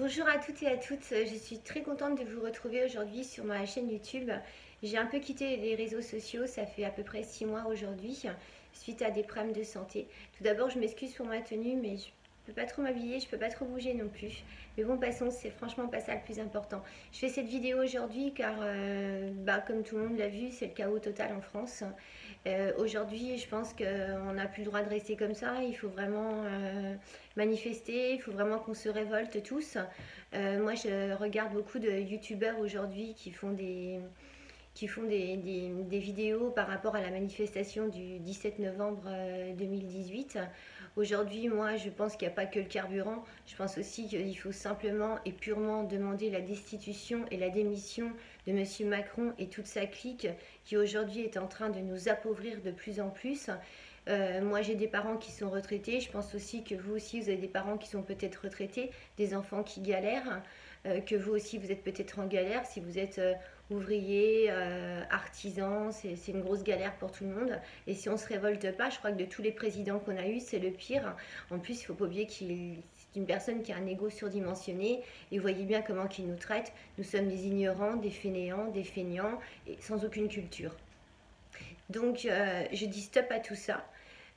Bonjour à toutes et à toutes, je suis très contente de vous retrouver aujourd'hui sur ma chaîne YouTube. J'ai un peu quitté les réseaux sociaux, ça fait à peu près 6 mois aujourd'hui, suite à des problèmes de santé. Tout d'abord, je m'excuse pour ma tenue, mais je peux pas trop m'habiller, je peux pas trop bouger non plus. Mais bon, passons, c'est franchement pas ça le plus important. Je fais cette vidéo aujourd'hui car, comme tout le monde l'a vu, c'est le chaos total en France. Aujourd'hui, je pense qu'on n'a plus le droit de rester comme ça, il faut vraiment manifester, il faut vraiment qu'on se révolte tous. Moi, je regarde beaucoup de youtubeurs aujourd'hui qui font des vidéos par rapport à la manifestation du 17 novembre 2018. Aujourd'hui, moi, je pense qu'il n'y a pas que le carburant. Je pense aussi qu'il faut simplement et purement demander la destitution et la démission de M. Macron et toute sa clique qui aujourd'hui est en train de nous appauvrir de plus en plus. Moi, j'ai des parents qui sont retraités. Je pense aussi que vous aussi, vous avez des parents qui sont peut-être retraités, des enfants qui galèrent, que vous aussi, vous êtes peut-être en galère. Si vous êtes ouvrier, artisan, c'est une grosse galère pour tout le monde. Et si on ne se révolte pas, je crois que de tous les présidents qu'on a eus, c'est le pire. En plus, il ne faut pas oublier qu'il c'est une personne qui a un ego surdimensionné. Et vous voyez bien comment il nous traite. Nous sommes des ignorants, des fainéants, des feignants, et sans aucune culture. Donc, je dis stop à tout ça.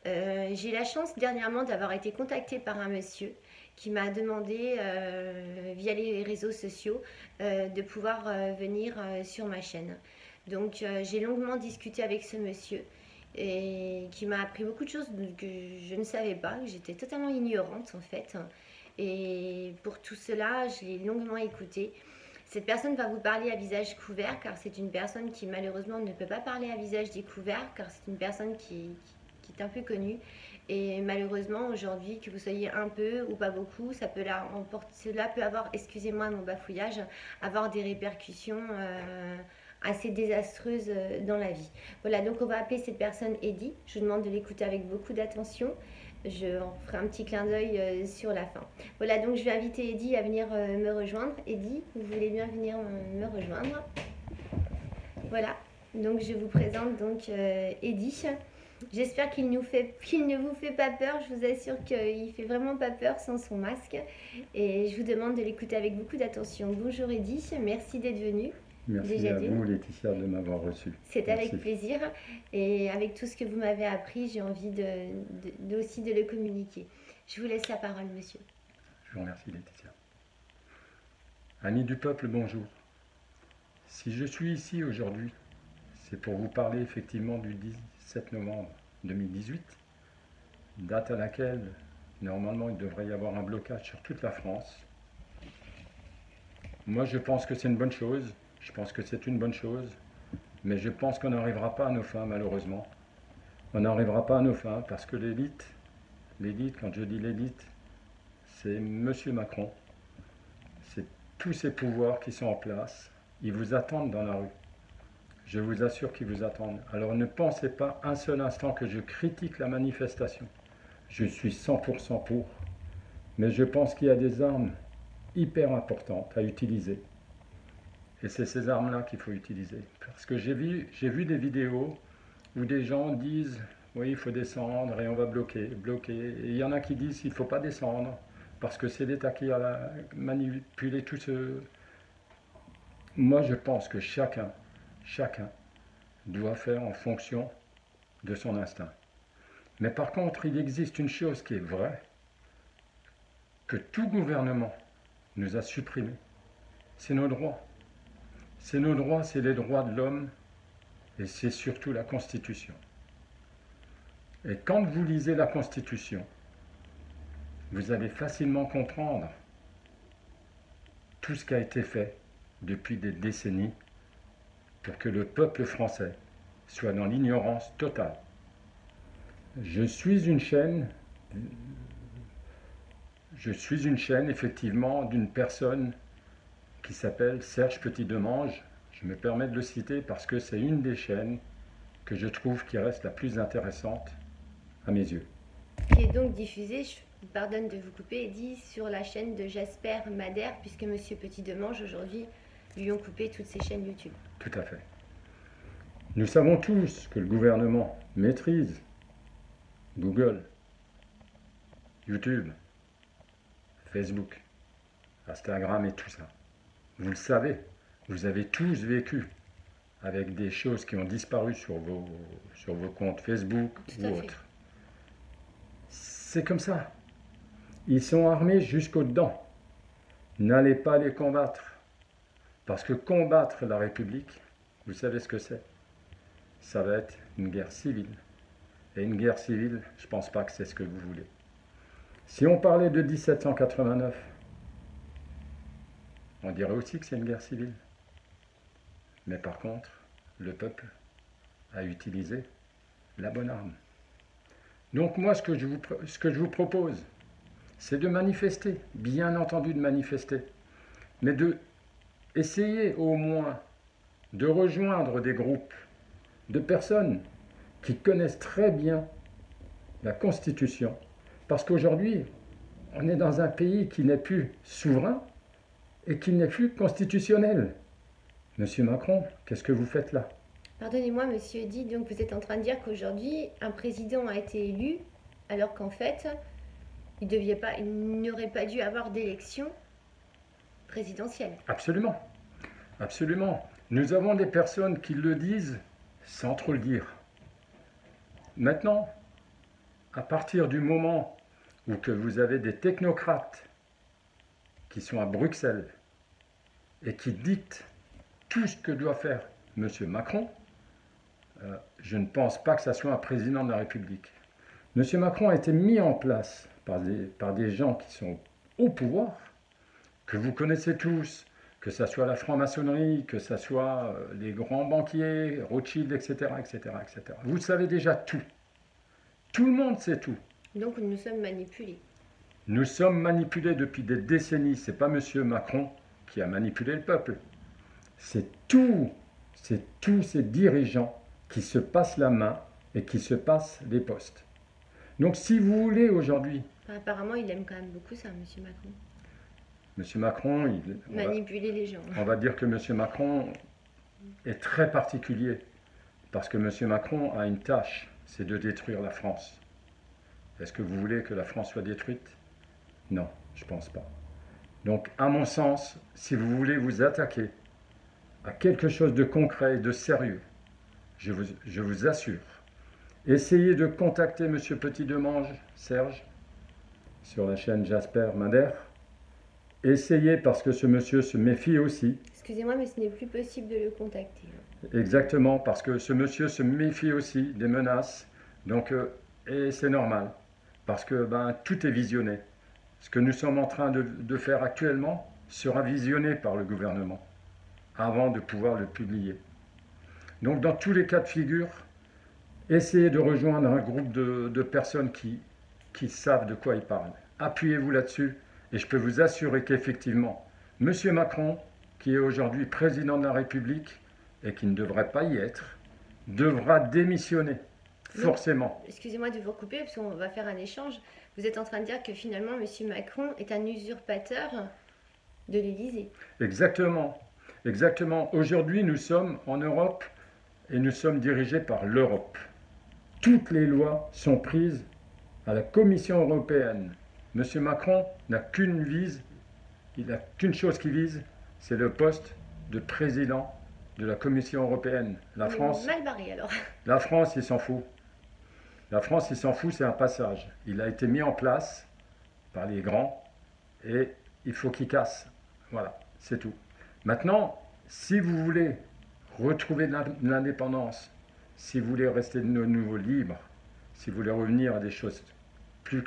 J'ai la chance dernièrement d'avoir été contactée par un monsieur qui m'a demandé via les réseaux sociaux de pouvoir venir sur ma chaîne. Donc j'ai longuement discuté avec ce monsieur et qui m'a appris beaucoup de choses que je ne savais pas, que j'étais totalement ignorante en fait. Et pour tout cela, je l'ai longuement écouté. Cette personne va vous parler à visage couvert car c'est une personne qui malheureusement ne peut pas parler à visage découvert car c'est une personne qui est un peu connue. Et malheureusement aujourd'hui, que vous soyez un peu ou pas beaucoup, cela peut avoir, excusez-moi mon bafouillage, avoir des répercussions assez désastreuses dans la vie. Voilà, donc on va appeler cette personne Eddy. Je vous demande de l'écouter avec beaucoup d'attention. Je ferai un petit clin d'œil sur la fin. Voilà, donc je vais inviter Eddy à venir me rejoindre. Eddy, vous voulez bien venir me rejoindre? Voilà, donc je vous présente donc Eddy. J'espère qu'il ne vous fait pas peur. Je vous assure qu'il fait vraiment pas peur sans son masque. Et je vous demande de l'écouter avec beaucoup d'attention. Bonjour Eddy, merci d'être venu. Merci Déjà à vous, Laetitia, de m'avoir reçu. C'est Merci. avec plaisir. Et avec tout ce que vous m'avez appris, j'ai envie aussi de le communiquer. Je vous laisse la parole, monsieur. Je vous remercie, Laetitia. Amis du peuple, bonjour. Si je suis ici aujourd'hui, c'est pour vous parler effectivement du 17 novembre 2018, date à laquelle, normalement, il devrait y avoir un blocage sur toute la France. Moi, je pense que c'est une bonne chose. Je pense que c'est une bonne chose. Mais je pense qu'on n'arrivera pas à nos fins, malheureusement. On n'arrivera pas à nos fins parce que l'élite, quand je dis l'élite, c'est M. Macron. C'est tous ces pouvoirs qui sont en place. Ils vous attendent dans la rue. Je vous assure qu'ils vous attendent. Alors ne pensez pas un seul instant que je critique la manifestation. Je suis 100% pour. Mais je pense qu'il y a des armes hyper importantes à utiliser. Et c'est ces armes-là qu'il faut utiliser. Parce que j'ai vu des vidéos où des gens disent « Oui, il faut descendre et on va bloquer. » Et il y en a qui disent « Il ne faut pas descendre parce que c'est l'État qui a manipulé tout ce... » Moi, je pense que chacun doit faire en fonction de son instinct. Mais par contre, il existe une chose qui est vraie, que tout gouvernement nous a supprimé. C'est nos droits. C'est nos droits, c'est les droits de l'homme et c'est surtout la Constitution. Et quand vous lisez la Constitution, vous allez facilement comprendre tout ce qui a été fait depuis des décennies pour que le peuple français soit dans l'ignorance totale. Je suis une chaîne effectivement d'une personne qui s'appelle Serge Petit-Demange. Je me permets de le citer parce que c'est une des chaînes que je trouve qui reste la plus intéressante à mes yeux. Qui est donc diffusée, je vous pardonne de vous couper, Eddy, sur la chaîne de Jasper Madère, puisque Monsieur Petit-Demange aujourd'hui lui ont coupé toutes ses chaînes YouTube. Tout à fait. Nous savons tous que le gouvernement maîtrise Google, YouTube, Facebook, Instagram et tout ça. Vous le savez, vous avez tous vécu avec des choses qui ont disparu sur vos comptes Facebook Tout ou à fait. autres. C'est comme ça. Ils sont armés jusqu'aux dents. N'allez pas les combattre. Parce que combattre la République, vous savez ce que c'est? Ça va être une guerre civile. Et une guerre civile, je ne pense pas que c'est ce que vous voulez. Si on parlait de 1789, on dirait aussi que c'est une guerre civile. Mais par contre, le peuple a utilisé la bonne arme. Donc moi, ce que je vous propose, c'est de manifester, bien entendu de manifester, mais de essayer au moins de rejoindre des groupes de personnes qui connaissent très bien la Constitution. Parce qu'aujourd'hui, on est dans un pays qui n'est plus souverain et qui n'est plus constitutionnel. Monsieur Macron, qu'est-ce que vous faites là? Pardonnez-moi, monsieur Eddy, donc vous êtes en train de dire qu'aujourd'hui, un président a été élu, alors qu'en fait, il n'aurait pas dû avoir d'élection présidentielle. Absolument, absolument. Nous avons des personnes qui le disent sans trop le dire. Maintenant, à partir du moment où que vous avez des technocrates qui sont à Bruxelles et qui dictent tout ce que doit faire M. Macron, je ne pense pas que ça soit un président de la République. M. Macron a été mis en place par des gens qui sont au pouvoir, que vous connaissez tous, que ce soit la franc-maçonnerie, que ce soit les grands banquiers, Rothschild, etc., etc., etc. Vous savez déjà tout. Tout le monde sait tout. Donc nous sommes manipulés. Nous sommes manipulés depuis des décennies. Ce n'est pas M. Macron qui a manipulé le peuple. C'est tous ces dirigeants qui se passent la main et qui se passent les postes. Donc si vous voulez aujourd'hui... Apparemment, il aime quand même beaucoup ça, monsieur Macron. M. Macron, Manipuler les gens. on va dire que M. Macron est très particulier. Parce que M. Macron a une tâche, c'est de détruire la France. Est-ce que vous voulez que la France soit détruite? Non, je ne pense pas. Donc, à mon sens, si vous voulez vous attaquer à quelque chose de concret et de sérieux, je vous assure, essayez de contacter M. Petit-Demange, Serge, sur la chaîne Jasper Madère. Essayez parce que ce monsieur se méfie aussi. Excusez-moi, mais ce n'est plus possible de le contacter. Exactement, parce que ce monsieur se méfie aussi des menaces. Donc, et c'est normal, parce que tout est visionné. Ce que nous sommes en train de faire actuellement sera visionné par le gouvernement avant de pouvoir le publier. Donc dans tous les cas de figure, essayez de rejoindre un groupe de personnes qui savent de quoi ils parlent. Appuyez-vous là-dessus et je peux vous assurer qu'effectivement, M. Macron, qui est aujourd'hui président de la République et qui ne devrait pas y être, devra démissionner, forcément. Excusez-moi de vous recouper parce qu'on va faire un échange. Vous êtes en train de dire que finalement M. Macron est un usurpateur de l'Élysée. Exactement. Exactement. Aujourd'hui, nous sommes en Europe et nous sommes dirigés par l'Europe. Toutes les lois sont prises à la Commission européenne. M. Macron n'a qu'une chose qui vise, c'est le poste de président de la Commission européenne. La France, mal barré alors. La France, il s'en fout. La France, il s'en fout, c'est un passage. Il a été mis en place par les grands et il faut qu'il casse. Voilà, c'est tout. Maintenant, si vous voulez retrouver de l'indépendance, si vous voulez rester de nouveau libre, si vous voulez revenir à des choses plus,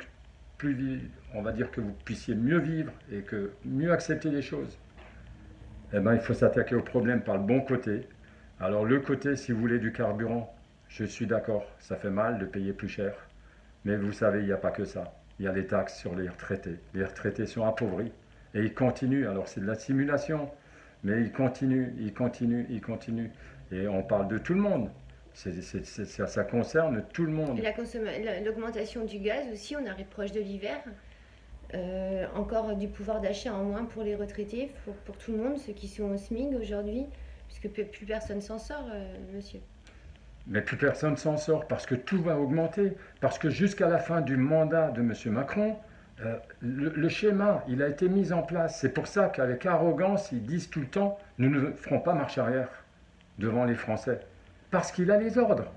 on va dire que vous puissiez mieux vivre et que mieux accepter les choses, eh ben, il faut s'attaquer au problème par le bon côté. Alors le côté, si vous voulez du carburant, je suis d'accord, ça fait mal de payer plus cher. Mais vous savez, il n'y a pas que ça. Il y a les taxes sur les retraités. Les retraités sont appauvris. Et ils continuent. Alors c'est de la simulation. Mais ils continuent. Et on parle de tout le monde. Ça concerne tout le monde. L'augmentation du gaz aussi, on arrive proche de l'hiver. Encore du pouvoir d'achat en moins pour les retraités, pour tout le monde, ceux qui sont au SMIC aujourd'hui, puisque plus personne s'en sort, monsieur. Mais plus personne s'en sort parce que tout va augmenter. Parce que jusqu'à la fin du mandat de M. Macron, Le schéma, il a été mis en place. C'est pour ça qu'avec arrogance, ils disent tout le temps, nous ne ferons pas marche arrière devant les Français. Parce qu'il a les ordres.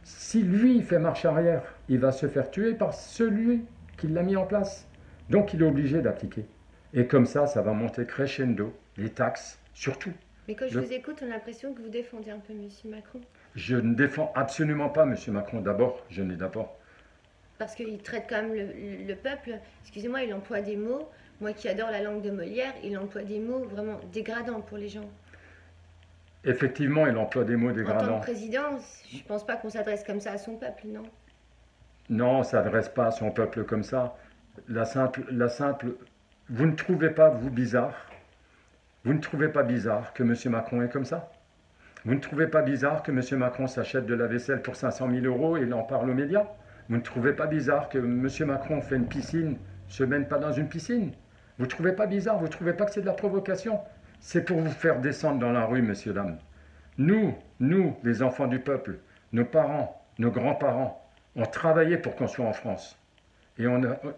Si lui fait marche arrière, il va se faire tuer par celui qui l'a mis en place. Donc il est obligé d'appliquer. Et comme ça va monter crescendo, les taxes, surtout. Mais quand je vous écoute, on a l'impression que vous défendez un peu M. Macron. Je ne défends absolument pas M. Macron. D'abord, Parce qu'il traite quand même le peuple, excusez-moi, il emploie des mots, moi qui adore la langue de Molière, il emploie des mots vraiment dégradants pour les gens. Effectivement, il emploie des mots dégradants. En tant que président, je ne pense pas qu'on s'adresse comme ça à son peuple, non? Non, on ne s'adresse pas à son peuple comme ça. La simple, vous ne trouvez pas, vous, bizarre? Vous ne trouvez pas bizarre que M. Macron est comme ça? Vous ne trouvez pas bizarre que M. Macron s'achète de la vaisselle pour 500 000 € et il en parle aux médias? Vous ne trouvez pas bizarre que M. Macron fait une piscine, se mène pas dans une piscine? Vous ne trouvez pas bizarre? Vous ne trouvez pas que c'est de la provocation? C'est pour vous faire descendre dans la rue, messieurs, dames. Nous, les enfants du peuple, nos parents, nos grands-parents, ont travaillé pour qu'on soit en France. Et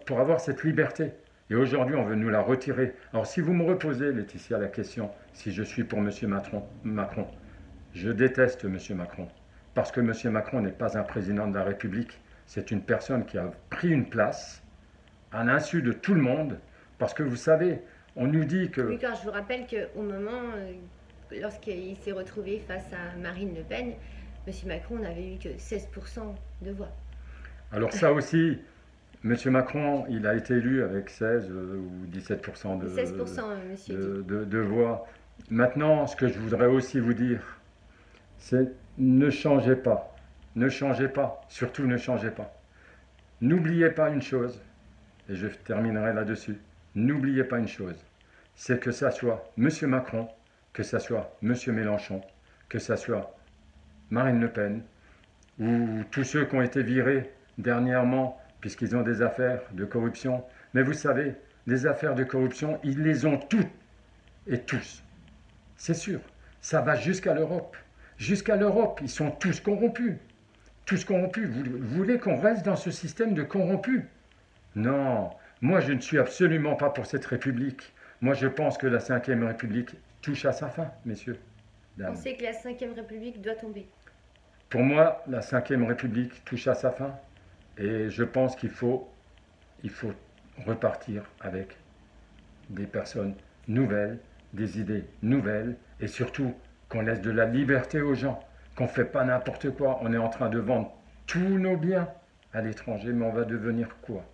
pour avoir cette liberté. Et aujourd'hui, on veut nous la retirer. Alors si vous me reposez, Laetitia, la question, si je suis pour M. Macron, je déteste M. Macron. Parce que M. Macron n'est pas un président de la République. C'est une personne qui a pris une place à l'insu de tout le monde. Parce que vous savez, on nous dit que... Oui, car je vous rappelle qu'au moment, lorsqu'il s'est retrouvé face à Marine Le Pen, M. Macron n'avait eu que 16% de voix. Alors ça aussi, M. Macron, il a été élu avec 16 ou 17% 16%, monsieur de voix. Maintenant, ce que je voudrais aussi vous dire, c'est ne changez pas. Ne changez pas. Surtout ne changez pas. N'oubliez pas une chose, et je terminerai là-dessus. N'oubliez pas une chose, c'est que ça soit M. Macron, que ça soit M. Mélenchon, que ça soit Marine Le Pen, ou tous ceux qui ont été virés dernièrement, puisqu'ils ont des affaires de corruption. Mais vous savez, des affaires de corruption, ils les ont toutes et tous. C'est sûr, ça va jusqu'à l'Europe. Jusqu'à l'Europe, ils sont tous corrompus. Tous corrompus. Vous voulez qu'on reste dans ce système de corrompus? Non, moi je ne suis absolument pas pour cette République. Moi je pense que la Ve République touche à sa fin, messieurs. On sait que la Ve République doit tomber. Pour moi, la Ve République touche à sa fin. Et je pense qu'il faut repartir avec des personnes nouvelles, des idées nouvelles, et surtout qu'on laisse de la liberté aux gens, qu'on ne fait pas n'importe quoi. On est en train de vendre tous nos biens à l'étranger, mais on va devenir quoi?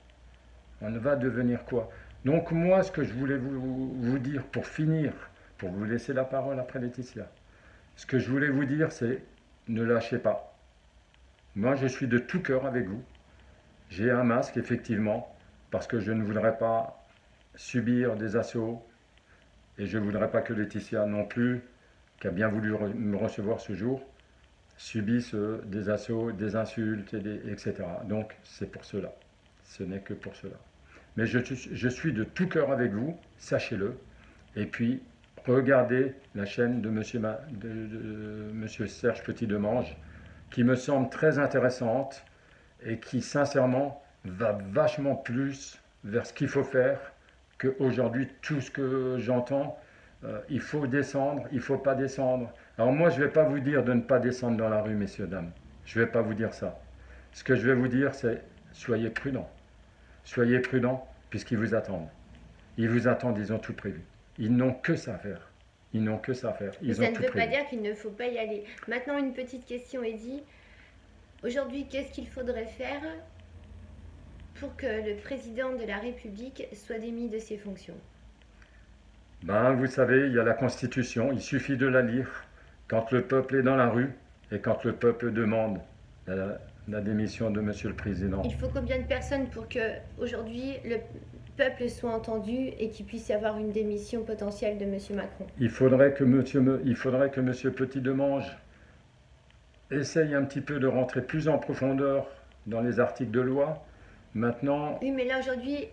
On va devenir quoi? Donc moi, ce que je voulais vous dire pour finir, pour vous laisser la parole après Laetitia, ce que je voulais vous dire, c'est ne lâchez pas. Moi, je suis de tout cœur avec vous. J'ai un masque, effectivement, parce que je ne voudrais pas subir des assauts, et je ne voudrais pas que Laetitia non plus, qui a bien voulu me recevoir ce jour, subisse des assauts, des insultes, etc. Donc, c'est pour cela. Ce n'est que pour cela. Mais je suis de tout cœur avec vous, sachez-le. Et puis, regardez la chaîne de Monsieur Serge Petit-Demange, qui me semble très intéressante, et qui sincèrement va vachement plus vers ce qu'il faut faire qu'aujourd'hui tout ce que j'entends, il faut descendre, il ne faut pas descendre. Alors moi je ne vais pas vous dire de ne pas descendre dans la rue, messieurs, dames. Je ne vais pas vous dire ça. Ce que je vais vous dire, c'est soyez prudents. Soyez prudents puisqu'ils vous attendent. Ils vous attendent, ils ont tout prévu. Ils n'ont que ça à faire. Ils n'ont que ça à faire. Mais ça ne veut pas dire qu'il ne faut pas y aller. Maintenant, une petite question, Eddy. Aujourd'hui, qu'est-ce qu'il faudrait faire pour que le président de la République soit démis de ses fonctions? Ben, vous savez, il y a la Constitution, il suffit de la lire quand le peuple est dans la rue et quand le peuple demande la démission de Monsieur le Président. Il faut combien de personnes pour que aujourd'hui le peuple soit entendu et qu'il puisse y avoir une démission potentielle de Monsieur Macron? Il faudrait que Monsieur Petit-Demange essaye un petit peu de rentrer plus en profondeur dans les articles de loi. Maintenant... Oui, mais là aujourd'hui,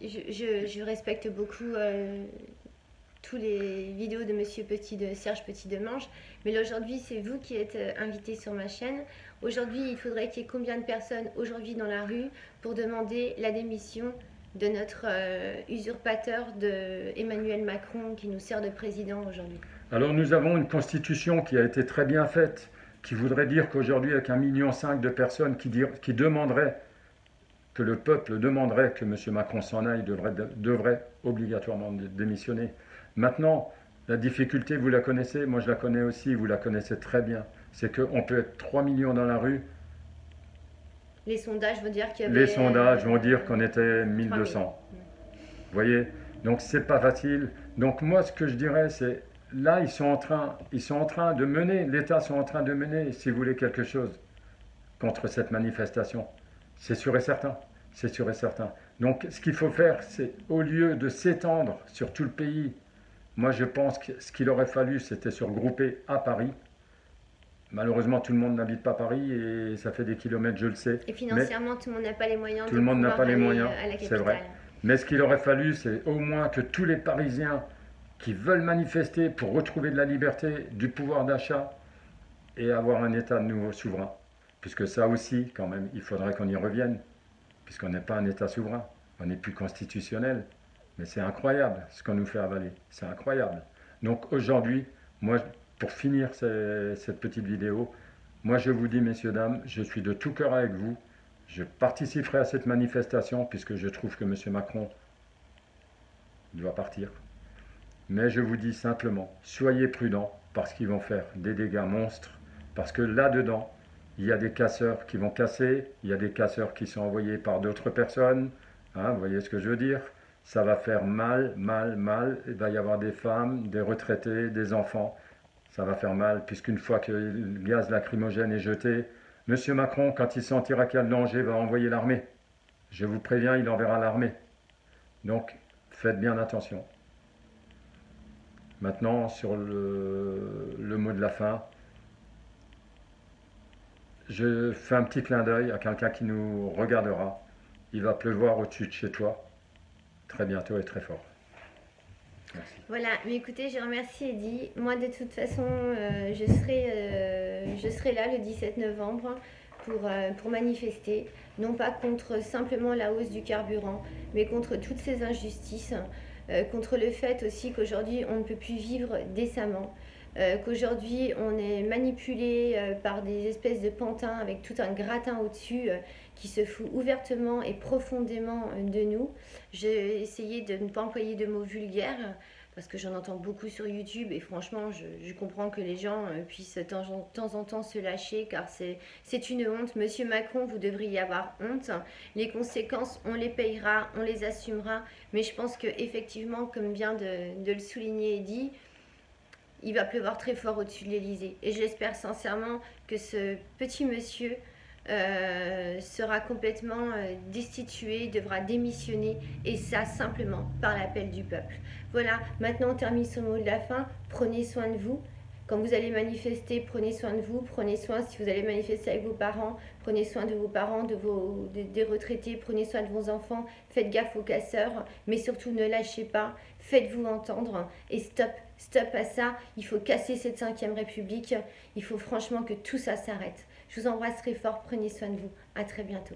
je respecte beaucoup tous les vidéos de Serge Petit-Demange, mais là aujourd'hui, c'est vous qui êtes invité sur ma chaîne. Aujourd'hui, il faudrait qu'il y ait combien de personnes aujourd'hui dans la rue pour demander la démission de notre usurpateur de Emmanuel Macron qui nous sert de président aujourd'hui. Alors nous avons une constitution qui a été très bien faite, qui voudrait dire qu'aujourd'hui, avec 1,5 million de personnes qui demanderaient, que le peuple demanderait que M. Macron s'en aille, devrait obligatoirement démissionner. Maintenant, la difficulté, vous la connaissez, moi je la connais aussi, vous la connaissez très bien, c'est qu'on peut être 3 millions dans la rue. Les sondages vont dire qu'il y avait... Les sondages vont dire qu'on était 1200. Vous voyez? Donc c'est pas facile. Donc moi ce que je dirais c'est, là ils sont en train de mener, l'État sont en train de mener, si vous voulez, quelque chose contre cette manifestation. C'est sûr et certain. C'est sûr et certain. Donc ce qu'il faut faire, c'est au lieu de s'étendre sur tout le pays, moi je pense que ce qu'il aurait fallu, c'était se regrouper à Paris. Malheureusement, tout le monde n'habite pas Paris et ça fait des kilomètres, je le sais. Et financièrement, tout le monde n'a pas les moyens tout le monde n'a pas les moyens, à la c'est capitale. vrai. Mais ce qu'il aurait fallu, c'est au moins que tous les Parisiens qui veulent manifester pour retrouver de la liberté, du pouvoir d'achat et avoir un État de nouveau souverain. Puisque ça aussi, quand même, il faudrait qu'on y revienne. Puisqu'on n'est pas un État souverain, on n'est plus constitutionnel. Mais c'est incroyable ce qu'on nous fait avaler, c'est incroyable. Donc aujourd'hui, moi, pour finir cette petite vidéo, moi je vous dis, messieurs, dames, je suis de tout cœur avec vous. Je participerai à cette manifestation puisque je trouve que M. Macron doit partir. Mais je vous dis simplement, soyez prudents parce qu'ils vont faire des dégâts monstres. Parce que là-dedans, il y a des casseurs qui vont casser, il y a des casseurs qui sont envoyés par d'autres personnes. Hein, vous voyez ce que je veux dire? Ça va faire mal, mal, mal. Il va y avoir des femmes, des retraités, des enfants. Ça va faire mal, puisqu'une fois que le gaz lacrymogène est jeté, M. Macron, quand il sentira qu'il y a le danger, va envoyer l'armée. Je vous préviens, il enverra l'armée. Donc, faites bien attention. Maintenant, sur le mot de la fin, je fais un petit clin d'œil à quelqu'un qui nous regardera. Il va pleuvoir au-dessus de chez toi, très bientôt et très fort. Merci. Voilà, mais écoutez, je remercie Eddy. Moi, de toute façon, je serai là le 17 novembre pour manifester, non pas contre simplement la hausse du carburant, mais contre toutes ces injustices, contre le fait aussi qu'aujourd'hui, on ne peut plus vivre décemment, qu'aujourd'hui, on est manipulé par des espèces de pantins avec tout un gratin au-dessus qui se fout ouvertement et profondément de nous. J'ai essayé de ne pas employer de mots vulgaires parce que j'en entends beaucoup sur YouTube et franchement, je comprends que les gens puissent de temps en temps se lâcher car c'est une honte. Monsieur Macron, vous devriez avoir honte. Les conséquences, on les payera, on les assumera. Mais je pense qu'effectivement, comme vient de le souligner Eddy, il va pleuvoir très fort au-dessus de l'Elysée. Et j'espère sincèrement que ce petit monsieur sera complètement destitué, devra démissionner, et ça simplement par l'appel du peuple. Voilà, maintenant on termine ce mot de la fin. Prenez soin de vous. Quand vous allez manifester, prenez soin de vous, prenez soin, si vous allez manifester avec vos parents, prenez soin de vos parents, des retraités, prenez soin de vos enfants, faites gaffe aux casseurs, mais surtout ne lâchez pas, faites-vous entendre et stop à ça. Il faut casser cette 5e République, il faut franchement que tout ça s'arrête. Je vous embrasse très fort, prenez soin de vous, à très bientôt.